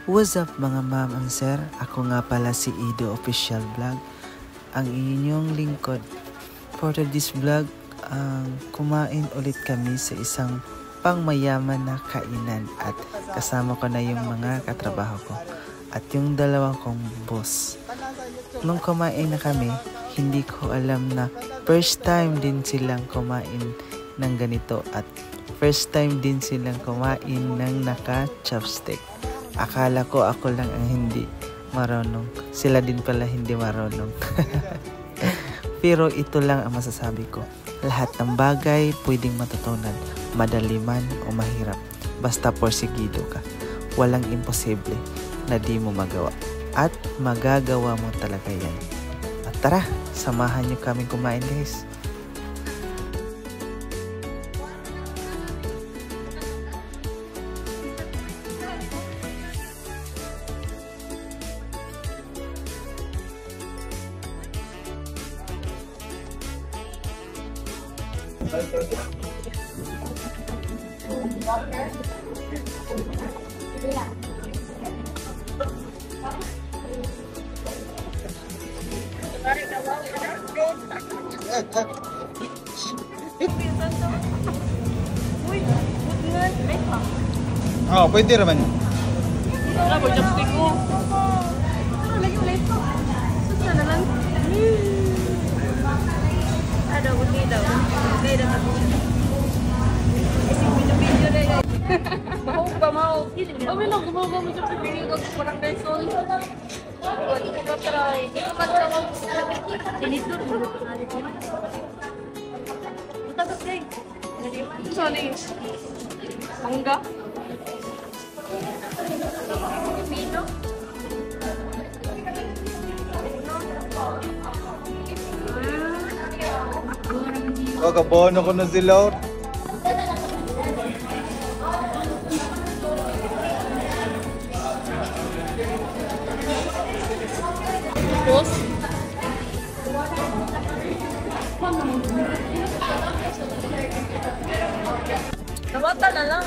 What's up mga ma'am and sir? Ako nga pala si Ido Official Vlog, ang inyong lingkod. For this vlog, kumain ulit kami sa isang pangmayaman na kainan at kasama ko na yung mga katrabaho ko at yung dalawang kong boss. Nung kumain na kami, hindi ko alam na first time din silang kumain ng ganito at first time din silang kumain ng naka-chopstick. Akala ko ako lang ang hindi marunong. Sila din pala hindi marunong. Pero ito lang ang masasabi ko. Lahat ng bagay pwedeng matutunan, madali man o mahirap. Basta porsigido ka. Walang imposible na di mo magawa. At magagawa mo talaga yan. At tara, samahan nyo kami kumain guys. Oh, pwede naman. Wala mo, chopstick ko. Lagi ulit. Susa na lang. Ada, hindi daw. Hindi daw ako. Isip video na yan. Mahog ba, mahog? Kami lang, gumawa mo sa video ko. Parang guys, sorry. Hindi ko try. Ito ka tawag. Sinito. Tapos guys. Sorry. Mangga. Pino? Kakabono ko na sila. Tapos? Nabata na lang.